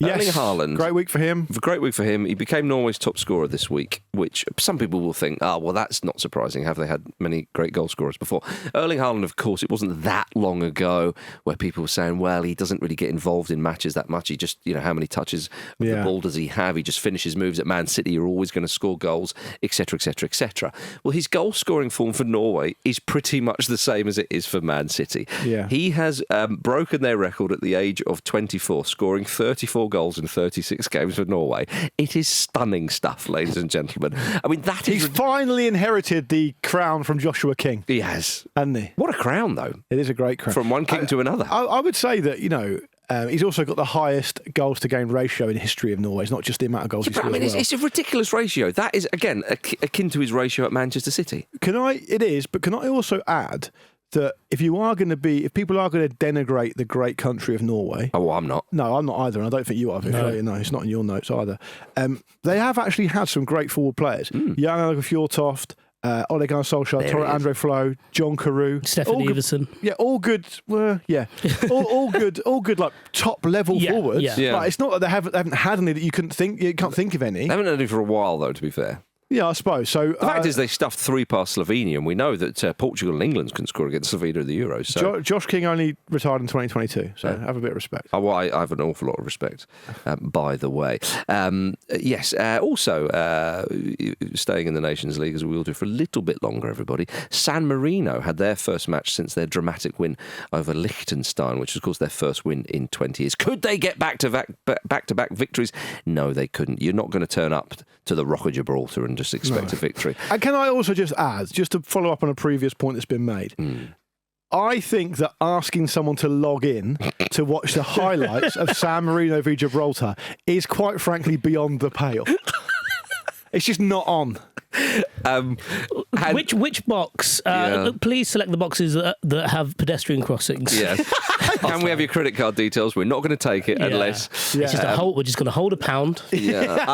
Erling Haaland. Great week for him. Great week for him. He became Norway's top scorer this week, which some people will think, well, that's not surprising. Have they had many great goal scorers before? Erling Haaland, of course, it wasn't that long ago where people were saying, well, he doesn't really get involved in matches that much. He just, how many touches of the ball does he have? He just finishes moves at Man City. You're always going to score goals, etc., etc., etc. Well, his goal scoring form for Norway is pretty much the same as it is for Man City. Yeah. He has broken their record at the age of 24, scoring 34 goals in 36 games for Norway. It is stunning stuff, ladies and gentlemen. I mean, He's finally inherited the crown from Joshua King. He has. Hasn't he? What a crown, though. It is a great crown. From one king to another. I would say that, he's also got the highest goals to game ratio in the history of Norway. It's not just the amount of goals he But, scores. I mean, it's a ridiculous ratio. That is, again, akin to his ratio at Manchester City. It is, but can I also add that if people are going to denigrate the great country of Norway. Oh, well, I'm not. No, I'm not either, and I don't think you are. No, it's not in your notes either. They have actually had some great forward players. Jan Åge Fjørtoft, Ole Gunnar Solskjaer, Tore Andre Flo, John Carew, Stefan Everson. Yeah, all good. All good, like top level forwards. Yeah. But it's not that they haven't had any that you can't think of any. They haven't had any for a while, though, to be fair. Yeah, I suppose. So the fact is, they stuffed 3 past Slovenia, and we know that Portugal and England can score against Slovenia in the Euros. So. Josh King only retired in 2022, so have a bit of respect. Oh, well, I have an awful lot of respect, by the way. Yes, also, staying in the Nations League, as we will do for a little bit longer, everybody, San Marino had their first match since their dramatic win over Liechtenstein, which was, of course, their first win in 20 years. Could they get back-to-back victories? No, they couldn't. You're not going to turn up to the Rock of Gibraltar and just expect a victory. And can I also just add, just to follow up on a previous point that's been made, I think that asking someone to log in to watch the highlights of San Marino v Gibraltar is quite frankly beyond the pale. It's just not on. Which box? Please select the boxes that have pedestrian crossings. Yes. Can we have your credit card details? We're not going to take it unless... It's just we're just going to hold £1. Yeah,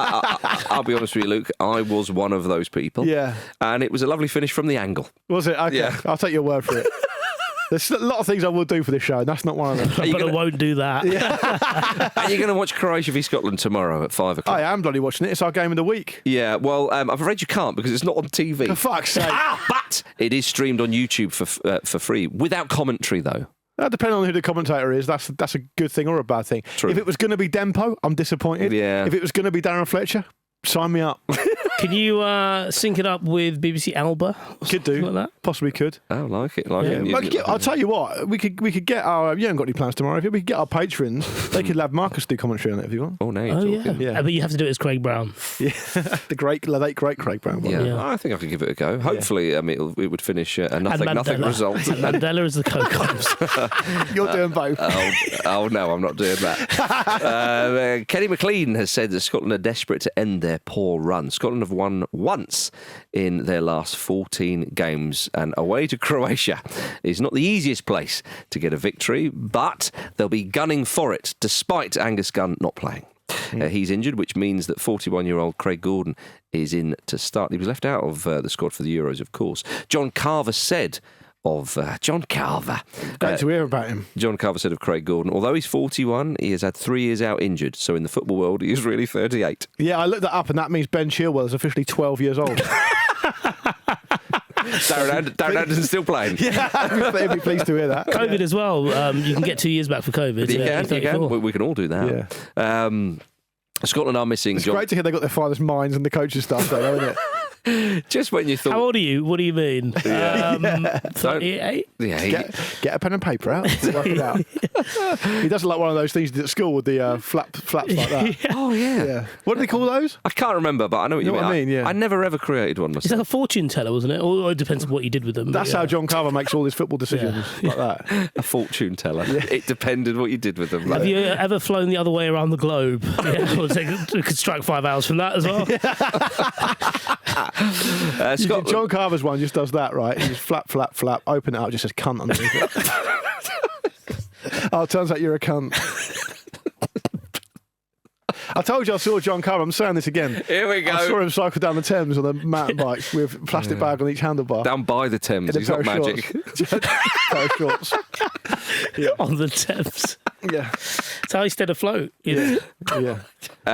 I'll be honest with you, Luke. I was one of those people. Yeah. And it was a lovely finish from the angle. Was it? Okay. Yeah. I'll take your word for it. There's a lot of things I will do for this show, and that's not one of them. But I won't do that. Are you going to watch Croatia v Scotland tomorrow at 5 o'clock? I am bloody watching it. It's our game of the week. Yeah, well, I'm afraid you can't because it's not on TV. For fuck's sake. But it is streamed on YouTube for free, without commentary, though. Depending on who the commentator is, that's a good thing or a bad thing. True. If it was going to be Dempo, I'm disappointed. Yeah. If it was going to be Darren Fletcher, sign me up. Can you sync it up with BBC Alba? Could do. Like that? Possibly could. I like it. I'll tell you what, we could get our... You haven't got any plans tomorrow. If we could get our patrons, they could have Marcus do commentary on it if you want. Oh, now you're talking. Yeah. But you have to do it as Craig Brown. Yeah. the late great Craig Brown. Yeah. I think I could give it a go. Hopefully, it would finish a nothing result. Mandela is the co-cops. You're doing both. Oh, no, I'm not doing that. Kenny McLean has said that Scotland are desperate to end their poor run. Scotland have won once in their last 14 games, and away to Croatia is not the easiest place to get a victory, but they'll be gunning for it despite Angus Gunn not playing. He's injured, which means that 41-year-old Craig Gordon is in to start. He was left out of the squad for the Euros, of course. John Carver said of John Carver. Great to hear about him. John Carver said of Craig Gordon, although he's 41, he has had 3 years out injured. So in the football world, he is really 38. Yeah, I looked that up, and that means Ben Chilwell is officially 12 years old. Darren Anderson's still playing. Yeah, he'd be pleased to hear that. COVID as well. You can get 2 years back for COVID. You can. We can all do that. Yeah. Scotland are missing. It's great to hear they got their finest minds and the coaching staff there, isn't it? Just when you thought... How old are you? What do you mean? 38? Yeah, get a pen and paper out. Work it out. He does like one of those things he did at school with the flaps like that. Oh, yeah. What do they call those? I can't remember, but I know what you mean. What I mean, yeah. I never ever created one myself. It's like a fortune teller, wasn't it? Or it depends on what you did with them. That's how John Carver makes all his football decisions like that. A fortune teller. Yeah. It depended what you did with them. Have you ever flown the other way around the globe? It could strike 5 hours from that as well. John Carver's one just does that, right? He just flap, open it up, just says cunt underneath it. Oh, it turns out you're a cunt. I told you I saw John Carver. I'm saying this again. Here we go. I saw him cycle down the Thames on a mountain bike with a plastic bag on each handlebar. Down by the Thames. He's not magic. Pair of shorts. On the Thames. Yeah. That's how he stayed afloat. Yeah.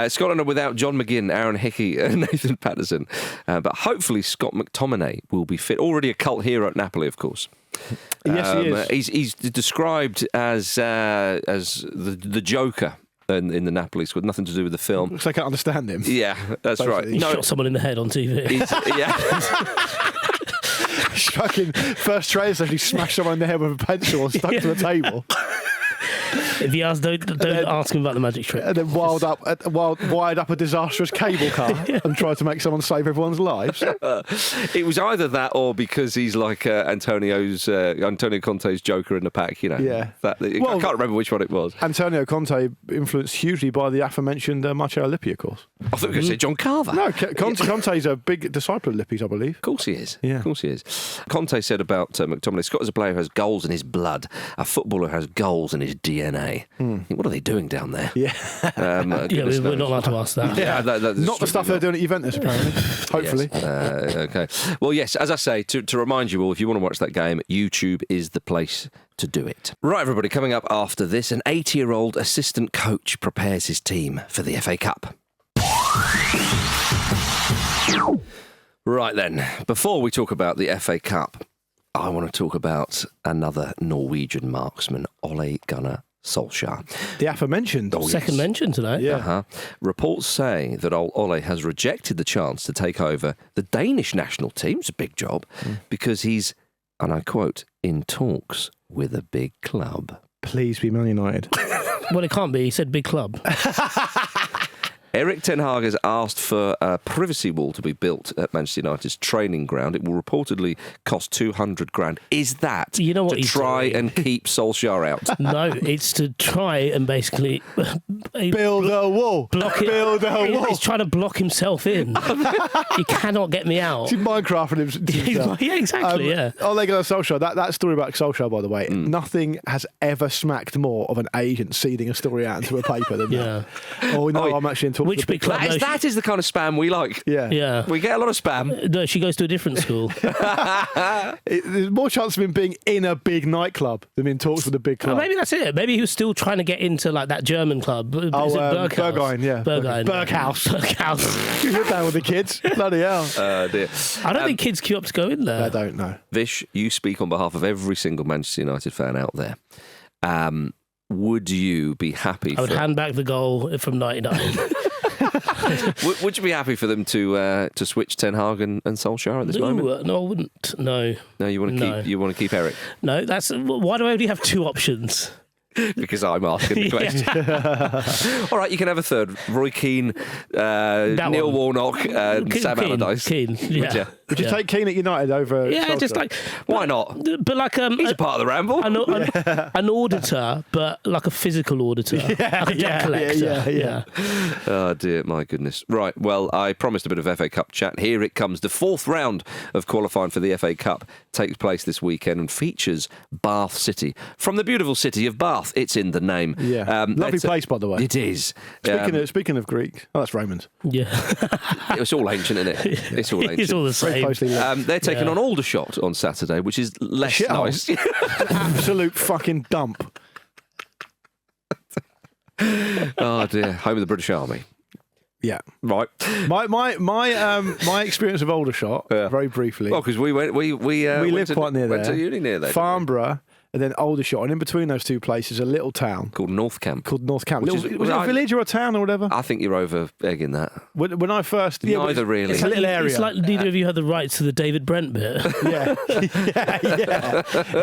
Scotland are without John McGinn, Aaron Hickey and Nathan Patterson. But hopefully Scott McTominay will be fit. Already a cult hero at Napoli, of course. Yes, he is. He's described as the Joker in the Napoli squad. Nothing to do with the film. Looks like I can't understand him. Yeah, that's right. He shot someone in the head on TV. Yeah. Fucking first trailer session, he smashed someone in the head with a pencil and stuck to the table. If he asks, don't ask him about the magic trick. And then wired up a disastrous cable car and tried to make someone save everyone's lives. It was either that or because he's like Antonio Conte's Joker in the pack, you know. Yeah. I can't remember which one it was. Antonio Conte influenced hugely by the aforementioned Marcello Lippi, of course. I thought you were going to say John Carver. No, Conte's a big disciple of Lippi's, I believe. Of course he is. Yeah. Of course he is. Conte said about McTominay, Scott is a player who has goals in his blood. A footballer who has goals in his DNA. What are they doing down there? Yeah. We're not allowed to ask that. Yeah, not the stuff they're doing at Juventus, apparently. Hopefully. Yes. Okay. Well, yes, as I say, to remind you all, if you want to watch that game, YouTube is the place to do it. Right, everybody, coming up after this, an 80-year-old assistant coach prepares his team for the FA Cup. Right then, before we talk about the FA Cup, I want to talk about another Norwegian marksman, Ole Gunnar Solskjaer. The aforementioned. Second mention today. Yeah. Reports say that Ole has rejected the chance to take over the Danish national team. It's a big job because he's, and I quote, in talks with a big club. Please be Man United. Well, it can't be. He said big club. Erik ten Hag has asked for a privacy wall to be built at Manchester United's training ground. It will reportedly cost 200 grand. Is that to try and keep Solskjaer out? No, it's to try and basically Build a wall. block it. Build a wall. He's trying to block himself in. You cannot get me out. He's Minecraft himself. Yeah, exactly. Yeah. Ole Gunnar Solskjaer. That story about Solskjaer, by the way, nothing has ever smacked more of an agent seeding a story out into a paper than that. Oh, no, I'm actually in talks Which with a big club? That is the kind of spam we like. Yeah. Yeah. We get a lot of spam. No, she goes to a different school. There's more chance of him being in a big nightclub than in talks with a big club. Well, maybe that's it. Maybe he was still trying to get into like that German club. Is it Berghaus? Berghain, yeah. Berghaus. You sit down with the kids. Bloody hell. Dear. I don't think kids queue up to go in there. I don't know. Vish, you speak on behalf of every single Manchester United fan out there. Would you be happy? I would hand back the goal from 99. Would you be happy for them to switch Ten Hag and Solskjaer at this moment? No, I wouldn't. No. No, you want to keep Eric? No, that's why do I only have two options? Because I'm asking the question. All right, you can have a third. Roy Keane, Neil Warnock, Sam Allardyce. Keane, yeah. Would you take Keane at United over? Yeah, Solskjaer? just like why not? But like He's a part of the ramble. An auditor, but like a physical auditor, like a debt collector. Yeah. Oh dear, my goodness. Right, well, I promised a bit of FA Cup chat. Here it comes. The fourth round of qualifying for the FA Cup takes place this weekend and features Bath City. From the beautiful city of Bath, it's in the name. Yeah, lovely place, by the way. It is. Speaking of Greek, that's Romans. Yeah. It's all ancient, isn't it? It's all ancient. It's all the same. They're taking on Aldershot on Saturday, which is less nice. Absolute fucking dump. Oh dear, home of the British Army. Yeah, right. My experience of Aldershot, very briefly. Well, because we lived quite near there. Went to uni near there. Farnborough. And then Aldershot, and in between those two places, a little town called North Camp. Was it a village or a town or whatever? I think you're over egging that. When I first, neither really. It's a little area. It's like neither of you had the rights to the David Brent bit. yeah.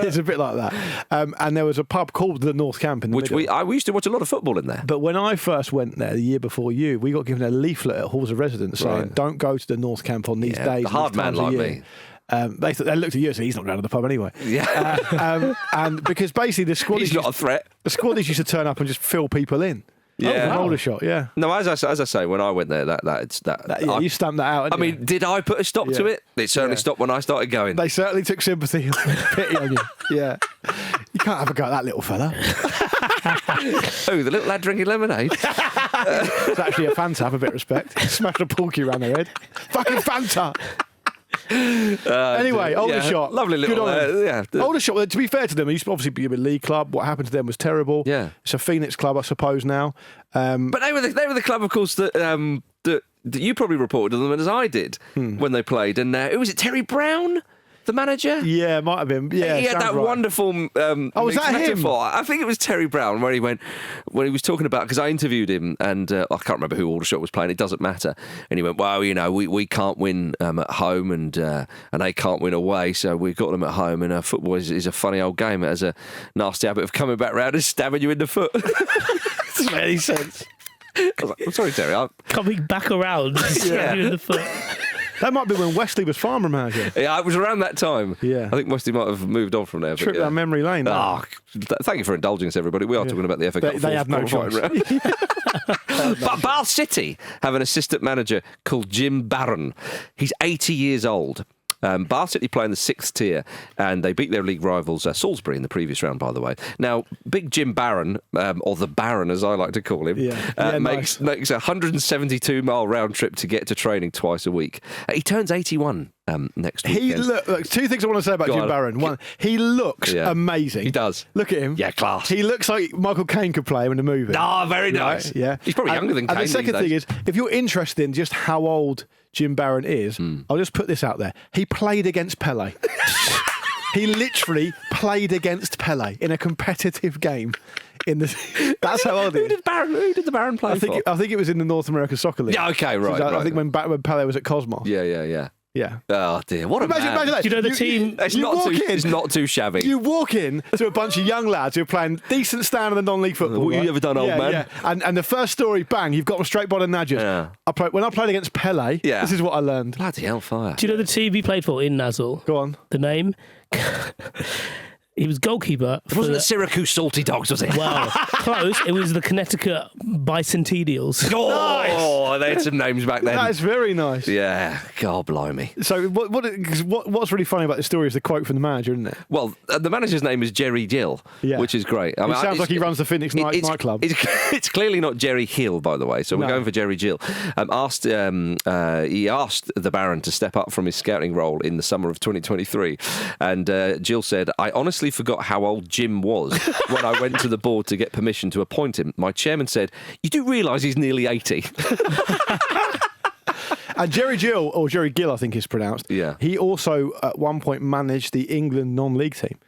It's a bit like that. And there was a pub called the North Camp in the middle. We used to watch a lot of football in there. But when I first went there the year before you, we got given a leaflet at halls of residence saying, "Don't go to the North Camp on these days." The hard man like me. They looked at you and said, he's not going to the pub anyway. Yeah. And because basically the squad he's not a threat. The squad used to turn up and just fill people in. Yeah. Aldershot, yeah. No, as I say, when I went there, you stamped that out. I mean, did I put a stop to it? It certainly stopped when I started going. They certainly took sympathy and pity on you. Yeah. You can't have a go at that little fella. Oh, the little lad drinking lemonade. It's actually a Fanta, have a bit of respect. Smashed a porky around their head. Fucking Fanta. Anyway, Aldershot. Lovely little. Good on them. Yeah. Aldershot, to be fair to them, they used to obviously be a league club. What happened to them was terrible. Yeah. It's a Phoenix club, I suppose, now. But they were the club, of course, that you probably reported on them as I did when they played. And who was it? Terry Brown, the manager. Yeah, might have been. Yeah, he had that right. wonderful. Was that metaphor. I think it was Terry Brown where he went when he was talking about, because I interviewed him and I can't remember who Aldershot was playing. It doesn't matter. And he went, well, we can't win at home and they can't win away, so we've got them at home. And football is a funny old game. It has a nasty habit of coming back round and stabbing you in the foot. Doesn't make any sense. I was like, I'm sorry, Terry. Coming back around, stabbing you in the foot. That might be when Wesley was Farmer manager. Yeah, it was around that time. Yeah. I think Wesley might have moved on from there. Trip but, down memory lane. Thank you for indulging us, everybody. We are talking about the FA Cup. They have no choice. But Bath City have an assistant manager called Jim Barron. He's 80 years old. Bath City play in the 6th tier, and they beat their league rivals Salisbury in the previous round, by the way. Now, big Jim Barron, or the Baron as I like to call him, makes a 172-mile round trip to get to training twice a week. He turns 81 next week. Look, two things I want to say about Jim Barron. One, he looks amazing. He does. Look at him. Yeah, class. He looks like Michael Caine could play him in a movie. Very nice. Right? Yeah. He's probably younger than Caine. And the second thing is, if you're interested in just how old Jim Barron is, I'll just put this out there. He played against Pele. He literally played against Pele in a competitive game. That's how old he is. Who did the Baron play for? I think it was in the North American Soccer League. Yeah, okay, right. I think when Pele was at Cosmos. Yeah. Yeah. Oh dear, what a man. Imagine that. Do you know the team? It's not too shabby. You walk in to a bunch of young lads who are playing decent standard and non-league football. What have you ever done, old man? Yeah. And the first story, bang, you've got them straight by the nudges. Yeah. When I played against Pele, this is what I learned. Bloody hellfire. Do you know the team he played for in Nazle? Go on. The name? He was goalkeeper. It wasn't the Syracuse Salty Dogs, was it? Well, close. It was the Connecticut Bicentennials. Oh, they had some names back then. That is very nice. Yeah, God blimey. So what's really funny about this story is the quote from the manager, isn't it? Well, the manager's name is Jerry Gill, which is great. It sounds like he runs the Phoenix nightclub. It's clearly not Jerry Hill, by the way, so we're going for Jerry Gill. He asked the Baron to step up from his scouting role in the summer of 2023, and Gill said, I honestly forgot how old Jim was when I went to the board to get permission to appoint him. My chairman said, you do realise he's nearly 80. And Jerry Gill, or Jerry Gill, I think is pronounced. Yeah. He also at one point managed the England non-league team.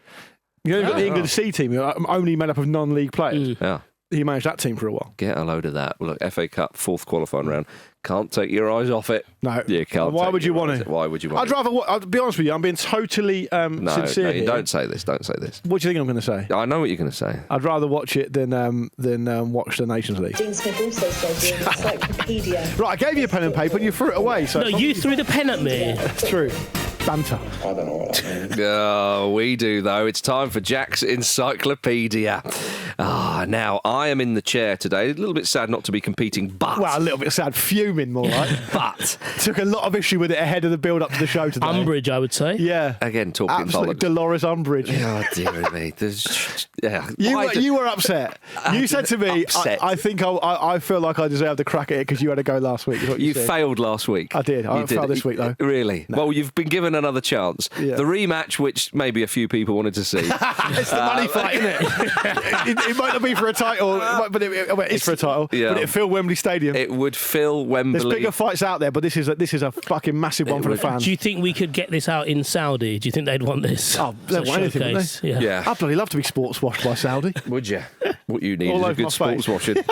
You know, you've got the England C team, only made up of non-league players. Yeah. He managed that team for a while. Get a load of that. Look, FA Cup, 4th qualifying round. Can't take your eyes off it. No. You can't. Why would you want to? Why would you want I'd rather, I'll be honest with you, I'm being totally sincere here. Don't say this. Don't say this. What do you think I'm going to say? I know what you're going to say. I'd rather watch it than watch the Nations League. Dean Smith also said you're an encyclopedia. Right, I gave you a pen and paper and you threw it away. So No, you threw the pen at me. True. Banter. I don't know what that means. Oh, we do, though. It's time for Jack's Encyclopedia. Now, I am in the chair today. A little bit sad not to be competing, but... Well, a little bit sad, fuming more like. But... Took a lot of issue with it ahead of the build-up to the show today. Umbrage, I would say. Yeah. Again, talking Absolute bollocks. Dolores Umbridge. Oh, dear me. You were upset. You said to me, upset. I think I feel like I deserved a crack at it because you had a go last week. You failed last week. I did. I failed this week, though. Really? No. Well, you've been given another chance. Yeah. The rematch, which maybe a few people wanted to see. It's the money fight, isn't it? It might not be for a title, but it's for a title. Yeah. But it'd fill Wembley Stadium. It would fill Wembley. There's bigger fights out there, but this is a fucking massive one for the fans. Do you think we could get this out in Saudi? Do you think they'd want this? Oh, they'd want anything, wouldn't they? Yeah. I'd bloody love to be sports washed by Saudi. Would you? What you need All is a over good my sports face. washing.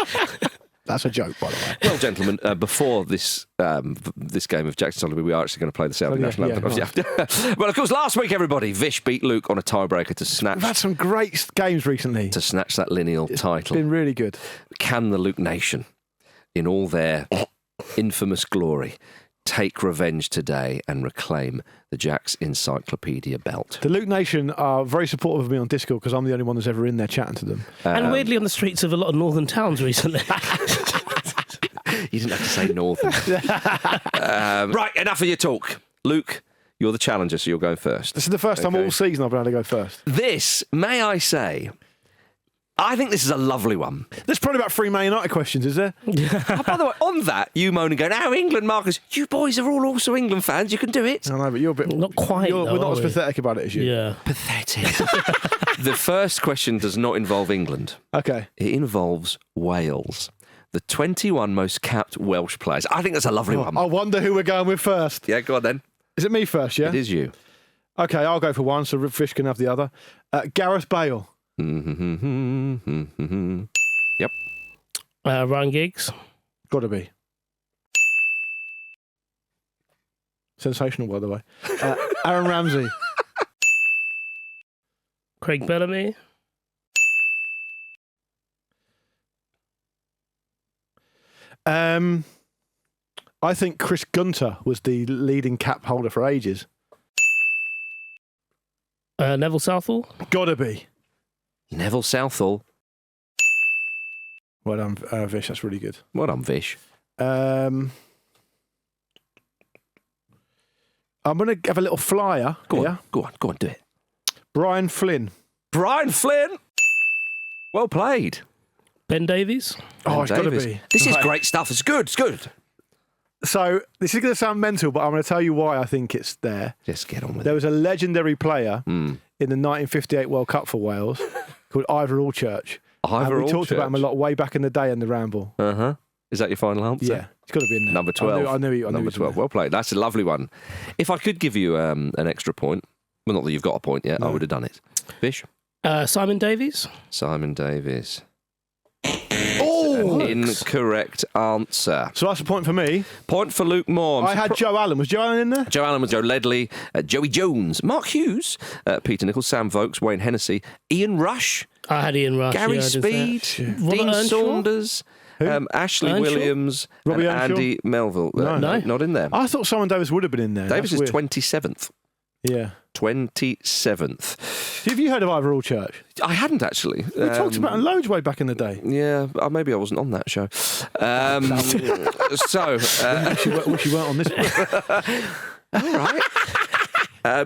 That's a joke, by the way. Well, gentlemen, before this game of Jackson Solomon, we are actually going to play the Saudi national anthem. right. Well, of course, last week, everybody, Vish beat Luke on a tiebreaker to snatch We've had some great games recently. that lineal title. It's been really good. Can the Luke Nation, in all their infamous glory, take revenge today and reclaim the Jack's Encyclopedia belt? The Luke Nation are very supportive of me on Discord because I'm the only one that's ever in there chatting to them. And weirdly on the streets of a lot of northern towns recently. You didn't have to say northern. Right, enough of your talk. Luke, you're the challenger, so you're going first. This is the first time all season I've been able to go first. This, may I say, I think this is a lovely one. There's probably about 3 Man United questions, is there? Oh, by the way, on that, you moan and go, "Now England, Marcus, you boys are all also England fans. You can do it." I know, but you're a bit... Not quite, though, We're not are as we? pathetic about it as you. Yeah. Pathetic. The first question does not involve England. Okay. It involves Wales. The 21 most capped Welsh players. I think that's a lovely one. I wonder who we're going with first. Yeah, go on then. Is it me first, yeah? It is you. Okay, I'll go for one, so Fish can have the other. Gareth Bale. Yep. Ryan Giggs. Got to be. Sensational, by the way. Aaron Ramsey. Craig Bellamy. I think Chris Gunter was the leading cap holder for ages. Neville Southall. Got to be. Neville Southall. Well done, Vish. That's really good. Well done, Vish. I'm going to have a little flyer. Go here. on, go on, go on, do it. Brian Flynn. Brian Flynn. Well played. Ben Davies. Oh, it's got to Davies. be. This is Right. great stuff. It's good. It's good. So, this is going to sound mental, but I'm going to tell you why I think it's there. Just get on with There it. was a legendary player Mm. in the 1958 World Cup for Wales called Ivor Allchurch. And Ivor we talked about him a Allchurch. lot way back in the day in the Ramble. Uh-huh. Is that your final answer? Yeah, it's got to be in there. Number 12. I knew he Number was in 12. there. Well played. That's a lovely one. If I could give you an extra point, well, not that you've got a point yet, I would have done it. Fish? Simon Davies. Simon Davies. Oh! Incorrect answer. So that's a point for me. Point for Luke Moore. I had Joe Allen. Was Joe Allen in there? Joe Allen was Joe Ledley, Joey Jones, Mark Hughes, Peter Nichols, Sam Vokes, Wayne Hennessy, Ian Rush, I had Ian Rush. Gary yeah, I did Speed, that. Robert Dean Earnshaw? Saunders, Ashley Earnshaw? Williams, Robbie and Earnshaw? Andy Melville. No. No. Not in there. I thought Simon Davis would have been in there. Davis That's is weird. 27th. Yeah. 27th. Have you heard of Ivor Allchurch? I hadn't actually. We talked about him loads way back in the day. Yeah, maybe I wasn't on that show. Wish you weren't on this one. All right.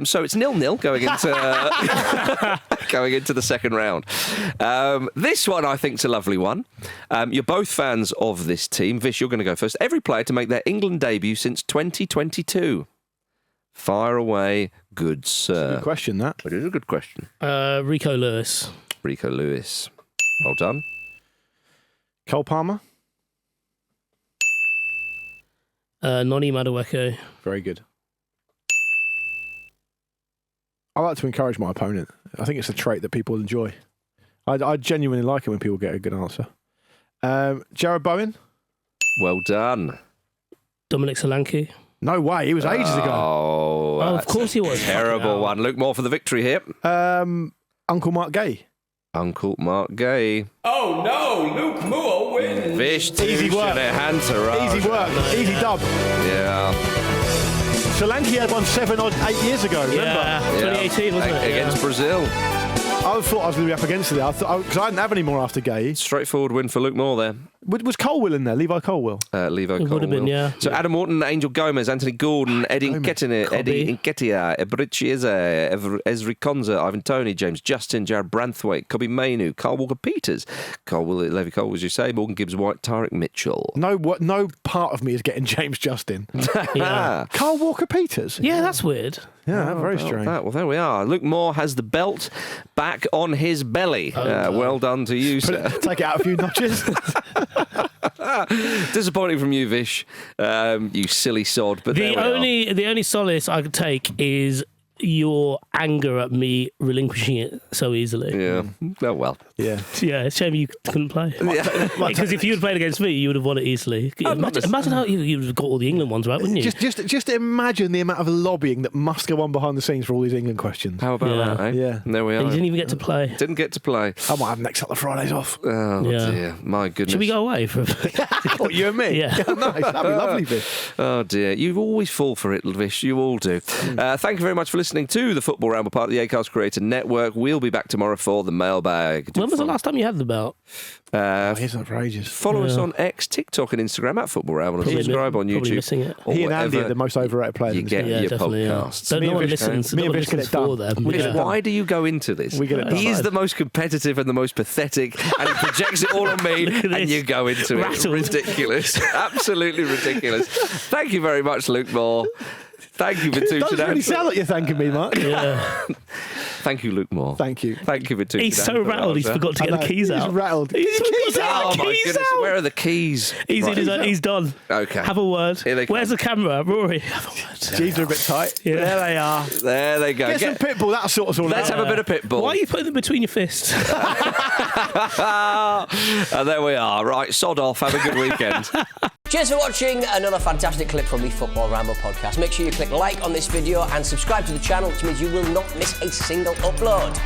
So it's 0-0 going into going into the second round. This one I think is a lovely one. You're both fans of this team. Vish, you're going to go first. Every player to make their England debut since 2022. Fire away, good sir. Good question, that. It is a good question. Rico Lewis. Rico Lewis. Well done. Cole Palmer? Noni Madueke. Very good. I like to encourage my opponent. I think it's a trait that people enjoy. I genuinely like it when people get a good answer. Jared Bowen? Well done. Dominic Solanke. No way, he was ages ago. Oh, of that's course he was. terrible Fucking hell. one. Luke Moore for the victory here. Uncle Mark Gay? Uncle Mark Gay. Oh no, Luke Moore wins. Vish, Easy work. Easy work, easy dub. Yeah. Solanke had one 7 or 8 years ago, remember? Yeah, 2018, wasn't it? Against Brazil. I thought I was going to be up against it there. Because I didn't have any more after Gay. Straightforward win for Luke Moore there. Was Colwill in there? Levi Colwill? Levo It would have been, Colwill. yeah. So Adam Morton, Angel Gomez, Anthony Gordon, Eddie Nketiah, Eddie Nketiah, Ebrici Eze, Ezri Konza, Ivan Toney, James Justin, Jared Branthwaite, Kobe Mainu, Carl Walker-Peters, Levi Cole, as you say, Morgan Gibbs-White, Tarek Mitchell. No part of me is getting James Justin. Yeah. Carl Walker-Peters? Yeah, that's weird. Yeah, very strange. Well, there we are. Luke Moore has the belt back on his belly. Well done to you, sir. Take it out a few notches. Disappointing from you, Vish. You silly sod. But there we are. The only solace I could take is your anger at me relinquishing it so easily. Yeah. Oh, well. Yeah. Yeah, it's a shame you couldn't play. Because if you had played against me, you would have won it easily. Imagine how you would have got all the England ones, right, wouldn't you? Just imagine the amount of lobbying that must go on behind the scenes for all these England questions. How about Yeah. that, eh? Yeah. There we are. And you didn't even get to play. Didn't get to play. I might have next couple of Fridays off. Oh, Yeah. dear. My goodness. Should we go away for a bit? What, you and me? Yeah. Nice. That'd be lovely, Vish. Oh, dear. You always fall for it, Vish. You all do. Thank you very much for listening to the Football Ramble, part of the Acast Creator Network. We'll be back tomorrow for the mailbag. When When was the last time you had the belt? He's not for ages. Follow us on X, TikTok, and Instagram at Football Ramble, and subscribe on Probably YouTube. missing it. or He and Andy whatever are the most overrated players. You in this get game. Yeah, your definitely. podcasts. Don't Me no and one Vish- listens. me No and one Vish get listens it done. for them. We get it done. Why do you go into this? We get it done. He is the most competitive and the most pathetic, and he projects it all on me, Look at and this. you go into Rattled. it. Ridiculous. Absolutely ridiculous. Thank you very much, Luke Moore. Thank you for tuning Doesn't out. really sound like you're thanking me, Mark. Yeah. Thank you, Luke Moore. Thank you. Thank you for tuning out. He's so rattled, he's forgot to I get the know, keys out. He's rattled. He's forgot to Oh get the my keys goodness, out. where are the keys? He's Right. in his, he's done. Okay. Have a word. Here they come. Where's the camera? Rory, have a word. Jeans are a bit tight. Yeah. There they are. There they go. Get some pitbull. That'll sort us all Let's out. have a bit of pitbull. Why are you putting them between your fists? And there we are. Right, sod off. Have a good weekend. Cheers for watching another fantastic clip from the Football Ramble podcast. Make sure you click like on this video and subscribe to the channel, which means you will not miss a single upload.